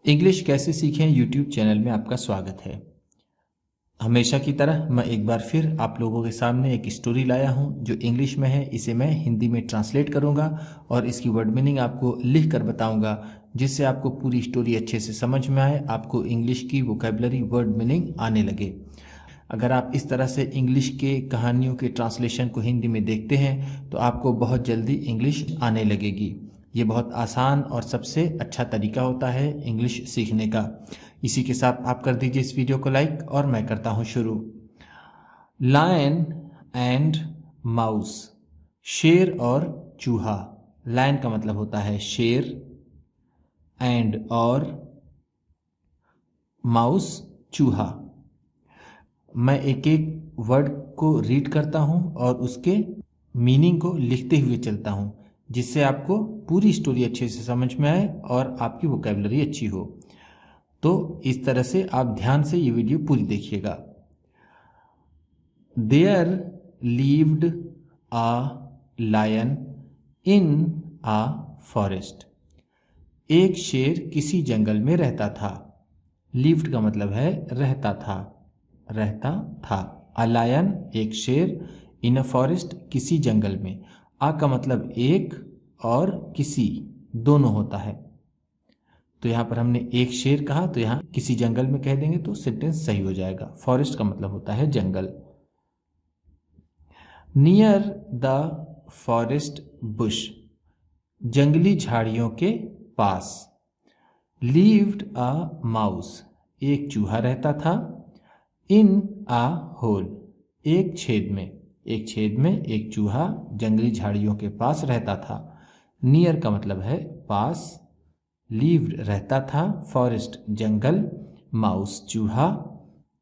English कैसे सीखें YouTube channel में आपका स्वागत है। हमेशा की तरह मैं एक बार फिर आप लोगों के सामने एक स्टोरी लाया हूं जो इंग्लिश में है। इसे मैं हिंदी में ट्रांसलेट करूंगा और इसकी वर्ड मीनिंग आपको लिख कर बताऊंगा, जिससे आपको पूरी स्टोरी अच्छे से समझ में आए, आपको इंग्लिश की वोकैबुलरी वर्ड मीनिंग आने लगे। अगर आप इस तरह से इंग्लिश के कहानियों के ट्रांसलेशन को हिंदी में देखते हैं तो आपको बहुत जल्दी इंग्लिश आने लगेगी। ये बहुत आसान और सबसे अच्छा तरीका होता है इंग्लिश सीखने का। इसी के साथ आप कर दीजिए इस वीडियो को लाइक और मैं करता हूँ शुरू। लायन एंड माउस, शेर और चूहा। लायन का मतलब होता है शेर, एंड और माउस चूहा। मैं एक एक वर्ड को रीड करता हूँ और उसके मीनिंग को लिखते हुए चलता हूँ, जिससे आपको पूरी स्टोरी अच्छे से समझ में आए और आपकी वोकैबुलरी अच्छी हो। तो इस तरह से आप ध्यान से ये वीडियो पूरी देखिएगा। There lived a lion in a forest. एक शेर किसी जंगल में रहता था। लिव्ड का मतलब है रहता था, रहता था। अ लायन एक शेर, इन अ फॉरेस्ट किसी जंगल में। आ का मतलब एक और किसी दोनों होता है। तो यहाँ पर हमने एक शेर कहा तो यहाँ किसी जंगल में कह देंगे तो सेंटेंस सही हो जाएगा। फॉरेस्ट का मतलब होता है जंगल। नियर द फॉरेस्ट बुश, जंगली झाड़ियों के पास। लिव्ड अ माउस, एक चूहा रहता था। इन आ होल, एक छेद में। एक छेद में एक चूहा जंगली झाड़ियों के पास रहता था। नियर का मतलब है पास, लिव्ड रहता था, फॉरेस्ट जंगल, माउस चूहा,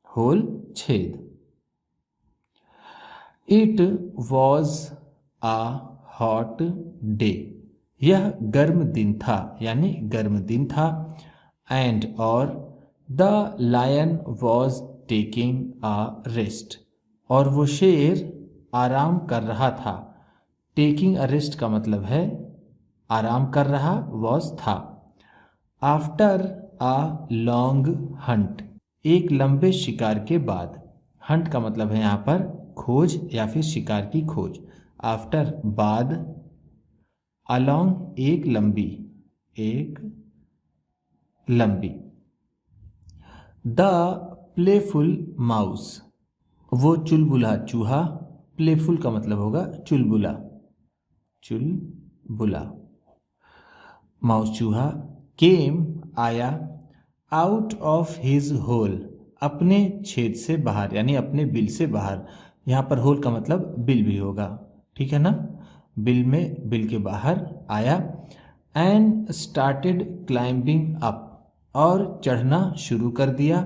होल छेद। It was a hot day, यह गर्म दिन था, यानी गर्म दिन था। एंड और the lion was taking a rest, और वो शेर आराम कर रहा था। टेकिंग अ रेस्ट का मतलब है आराम कर रहा, वॉज था। आफ्टर अ लॉन्ग हंट, एक लंबे शिकार के बाद। हंट का मतलब है यहाँ पर खोज या फिर शिकार की खोज। आफ्टर बाद, अलॉन्ग एक लंबी, एक लंबी। द प्लेफुल माउस, वो चुलबुला चूहा। प्लेफुल का मतलब होगा चुलबुला, चुलबुला। माउस चूहा केम आया, आउट ऑफ हिज होल, अपने छेद से बाहर, यानी अपने बिल से बाहर। यहाँ पर होल का मतलब बिल भी होगा, ठीक है ना। बिल में, बिल के बाहर आया। एंड स्टार्टेड क्लाइंबिंग अप, और चढ़ना शुरू कर दिया।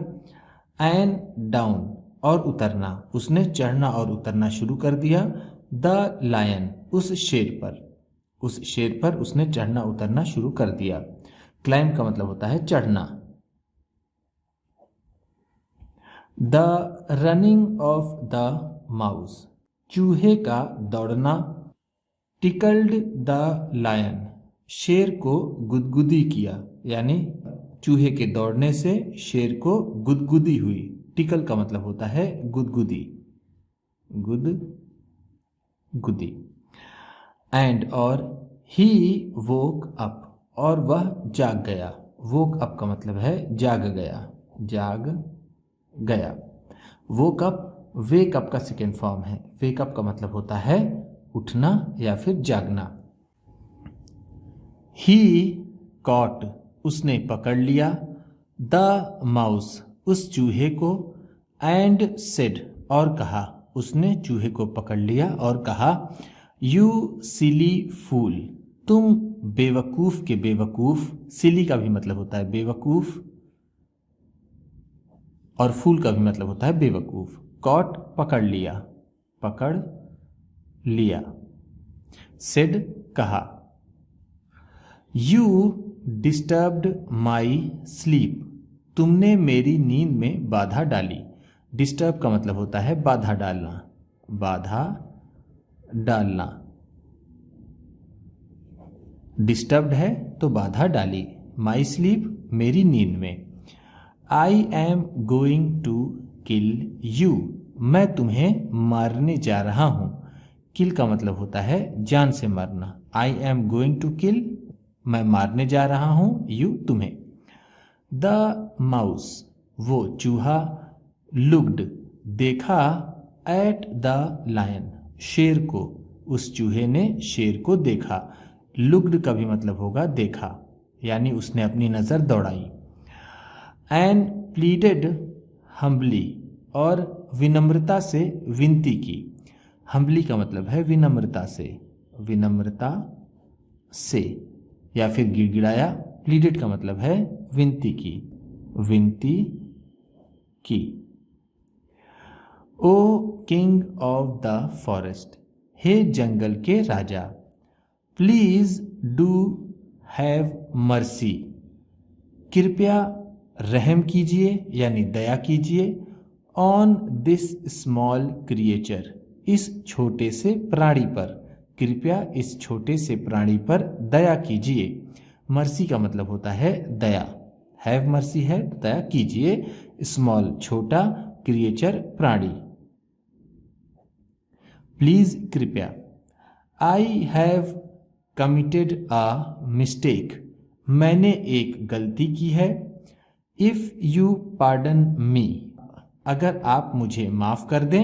एंड डाउन, और उतरना, उसने चढ़ना और उतरना शुरू कर दिया। द लायन, उस शेर पर, उस शेर पर उसने चढ़ना उतरना शुरू कर दिया। क्लाइंब का मतलब होता है चढ़ना। The running of the mouse, चूहे का दौड़ना। टिकल्ड द लायन, शेर को गुदगुदी किया, यानी चूहे के दौड़ने से शेर को गुदगुदी हुई। टिकल का मतलब होता है गुदगुदी, गुदगुदी। एंड और ही वोक अप, और वह जाग गया। वोक अप का मतलब है जाग गया, जाग गया। वोक अप, वेक अप का सेकेंड फॉर्म है। वेक अप का मतलब होता है उठना या फिर जागना। ही कॉट, उसने पकड़ लिया। द माउस, उस चूहे को। एंड सेड, और कहा, उसने चूहे को पकड़ लिया और कहा, यू सिली फूल, तुम बेवकूफ के बेवकूफ। सिली का भी मतलब होता है बेवकूफ, और फूल का भी मतलब होता है बेवकूफ। कॉट पकड़ लिया, पकड़ लिया। सेड कहा। यू डिस्टर्ब्ड माई स्लीप, तुमने मेरी नींद में बाधा डाली। डिस्टर्ब का मतलब होता है बाधा डालना, बाधा डालना। डिस्टर्ब्ड है तो बाधा डाली, माई स्लीप, मेरी नींद में। I am going to kill you, मैं तुम्हें मारने जा रहा हूँ। किल का मतलब होता है जान से मारना। I am going to kill, मैं मारने जा रहा हूँ, यू तुम्हें। द माउस, वो चूहा, लुक्ड, देखा, एट द लायन, शेर को, उस चूहे ने शेर को देखा। लुक्ड का भी मतलब होगा देखा, यानी उसने अपनी नज़र दौड़ाई। एंड प्लीडेड हम्बली, और विनम्रता से विनती की। हम्बली का मतलब है विनम्रता से, विनम्रता से, या फिर गिड़गिड़ाया। प्लीडेड का मतलब है विनती की, विनती की। O king of the forest, हे जंगल के राजा। प्लीज डू हैव मर्सी, कृपया रहम कीजिए यानी दया कीजिए। ऑन दिस स्मॉल क्रिएचर, इस छोटे से प्राणी पर, कृपया इस छोटे से प्राणी पर दया कीजिए। मर्सी का मतलब होता है दया, हैव मर्सी है दया कीजिए। स्मॉल छोटा, क्रिएचर प्राणी। प्लीज कृपया। I have committed a mistake, मैंने एक गलती की है। इफ़ यू पार्डन मी, अगर आप मुझे माफ़ कर दें।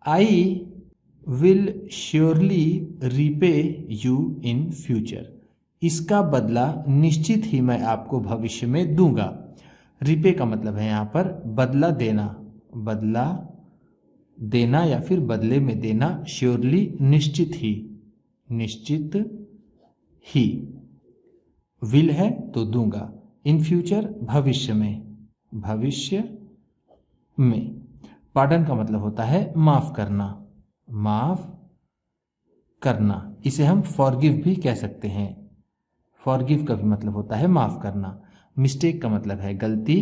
I will surely repay you in future, इसका बदला निश्चित ही मैं आपको भविष्य में दूंगा। रिपे का मतलब है यहाँ पर बदला देना, बदला देना या फिर बदले में देना। श्योरली निश्चित ही, निश्चित ही। विल है तो दूंगा। इन फ्यूचर भविष्य में, भविष्य में। पार्डन का मतलब होता है माफ करना, माफ करना। इसे हम फॉरगिव भी कह सकते हैं। फॉरगिव का भी मतलब होता है माफ करना। मिस्टेक का मतलब है गलती,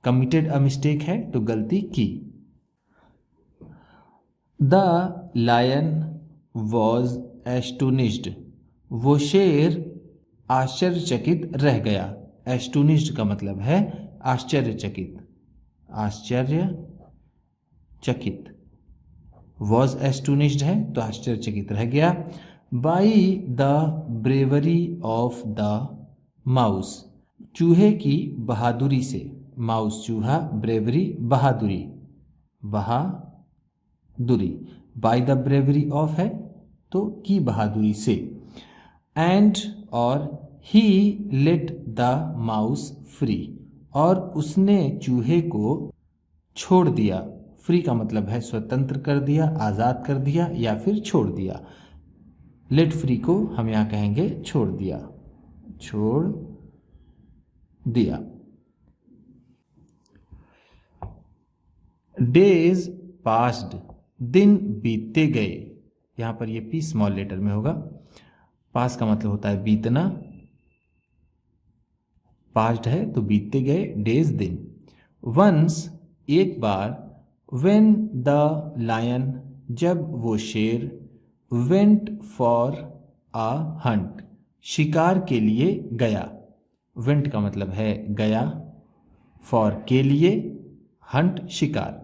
कमिटेड अ मिस्टेक है तो गलती की। द लायन वॉज एस्टोनिश्ड, वो शेर आश्चर्यचकित रह गया। एस्टोनिश्ड का मतलब है आश्चर्यचकित, आश्चर्यचकित। वॉज एस्टोनिश्ड है तो आश्चर्यचकित रह गया। By the bravery of the mouse, चूहे की बहादुरी से। माउस चूहा, ब्रेवरी बहादुरी, बहादुरी। बाई द ब्रेवरी ऑफ है तो की बहादुरी से। एंड और ही लेट द माउस फ्री, और उसने चूहे को छोड़ दिया। फ्री का मतलब है स्वतंत्र कर दिया, आज़ाद कर दिया या फिर छोड़ दिया। लेट फ्री को हम यहाँ कहेंगे छोड़ दिया, छोड़ दिया। डेज पास्ड, दिन बीतते गए। यहाँ पर ये पी स्मॉल लेटर में होगा। पास का मतलब होता है बीतना, पास्ट है तो बीतते गए, डेज दिन। वंस एक बार, व्हेन द लायन जब वो शेर, वेंट फॉर अ हंट शिकार के लिए गया। वेंट का मतलब है गया, फॉर के लिए, हंट शिकार।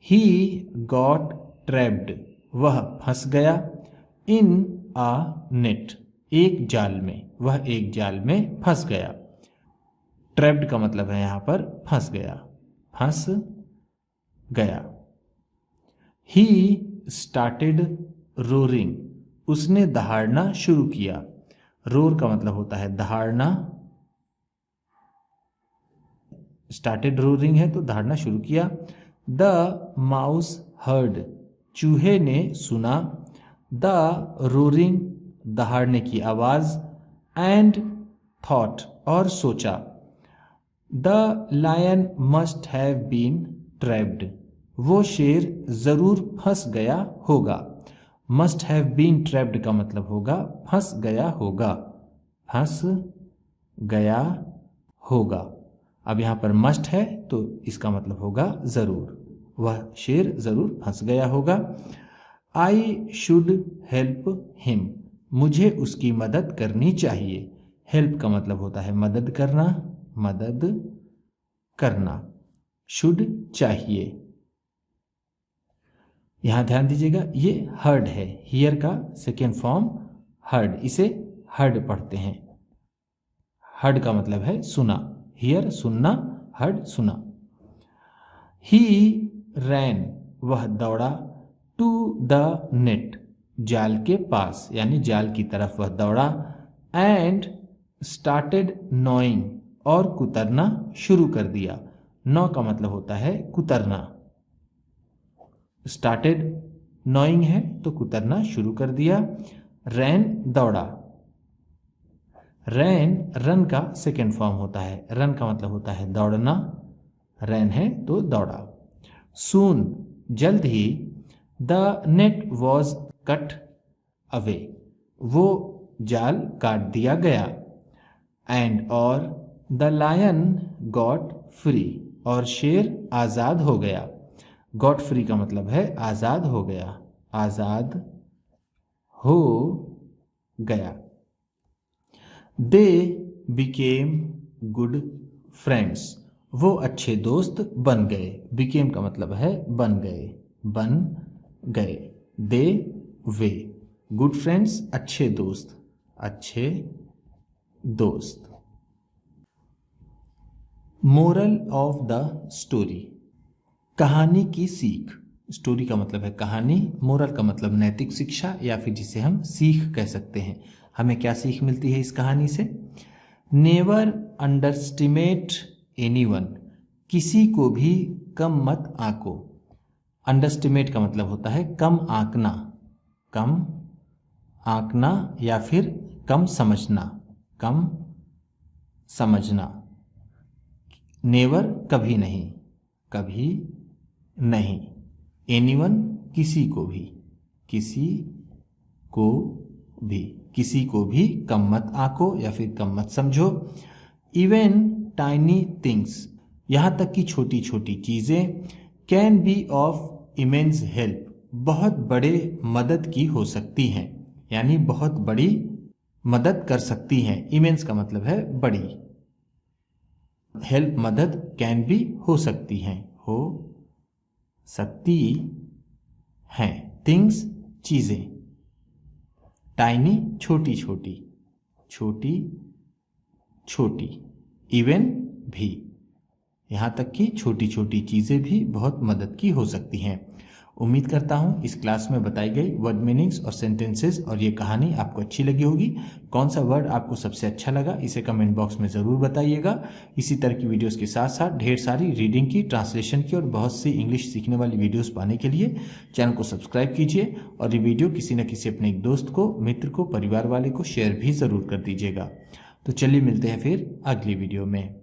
ही गॉट ट्रैप्ड वह फंस गया। इन अ नेट एक जाल में, वह एक जाल में फंस गया। ट्रैप्ड का मतलब है यहाँ पर फंस गया, फंस गया। ही स्टार्टेड रोरिंग उसने दहाड़ना शुरू किया। रोर का मतलब होता है दहाड़ना, स्टार्टेड रोरिंग है तो दहाड़ना शुरू किया। द माउस हर्ड चूहे ने सुना, द रोरिंग दहाड़ने की आवाज, एंड थॉट और सोचा, the lion must have been trapped वो शेर जरूर फंस गया होगा। मस्ट हैव बीन ट्रैप्ड का मतलब होगा फंस गया होगा, फंस गया होगा। अब यहाँ पर मस्ट है तो इसका मतलब होगा ज़रूर, वह शेर ज़रूर फंस गया होगा। आई शुड हेल्प हिम मुझे उसकी मदद करनी चाहिए। हेल्प का मतलब होता है मदद करना, मदद करना। शुड चाहिए। यहां ध्यान दीजिएगा ये हर्ड है, हियर का सेकेंड फॉर्म हर्ड, इसे हर्ड पढ़ते हैं। हर्ड का मतलब है सुना, हियर सुनना, हर्ड सुना। ही रैन वह दौड़ा, टू द नेट जाल के पास यानी जाल की तरफ वह दौड़ा, एंड स्टार्टेड नॉइंग और कुतरना शुरू कर दिया। नौ का मतलब होता है कुतरना। स्टार्टेड नॉइंग है तो कुतरना शुरू कर दिया। रैन दौड़ा। रैन रन का सेकेंड फॉर्म होता है, रन का मतलब होता है दौड़ना, रैन है तो दौड़ा। सून जल्द ही, the net was cut away वो जाल काट दिया गया। एंड और द लायन गॉट फ्री और शेर आज़ाद हो गया। गॉट फ्री का मतलब है आज़ाद हो गया, आज़ाद हो गया। दे बिकेम गुड फ्रेंड्स वो अच्छे दोस्त बन गए। बिकेम का मतलब है बन गए, बन गए। दे वे गुड फ्रेंड्स अच्छे दोस्त, अच्छे दोस्त। मोरल ऑफ द स्टोरी कहानी की सीख। स्टोरी का मतलब है कहानी, मोरल का मतलब नैतिक शिक्षा या फिर जिसे हम सीख कह सकते हैं। हमें क्या सीख मिलती है इस कहानी से? नेवर अंडरस्टिमेट एनीवन किसी को भी कम मत आंको। अंडरस्टिमेट का मतलब होता है कम आंकना, कम आंकना या फिर कम समझना, कम समझना। नेवर कभी नहीं, कभी नहीं। एनीवन किसी को भी, किसी को भी, किसी को भी कम मत आंको या फिर कम मत समझो। इवन टाइनी थिंग्स यहाँ तक कि छोटी छोटी चीज़ें can be of immense help बहुत बड़े मदद की हो सकती हैं, यानी बहुत बड़ी मदद कर सकती हैं। इमेंस का मतलब है बड़ी, हेल्प मदद, कैन भी हो सकती हैं, हो सकती हैं। थिंग्स चीज़ें, टाइनी छोटी छोटी, छोटी छोटी, इवन भी, यहाँ तक कि छोटी छोटी चीज़ें भी बहुत मदद की हो सकती हैं। उम्मीद करता हूँ इस क्लास में बताई गई वर्ड मीनिंग्स और सेंटेंसेस और ये कहानी आपको अच्छी लगी होगी। कौन सा वर्ड आपको सबसे अच्छा लगा इसे कमेंट बॉक्स में ज़रूर बताइएगा। इसी तरह की वीडियोस के साथ साथ ढेर सारी रीडिंग की, ट्रांसलेशन की और बहुत सी इंग्लिश सीखने वाली वीडियोस पाने के लिए चैनल को सब्सक्राइब कीजिए और ये वीडियो किसी न किसी अपने एक दोस्त को, मित्र को, परिवार वाले को शेयर भी ज़रूर कर दीजिएगा। तो चलिए मिलते हैं फिर अगली वीडियो में।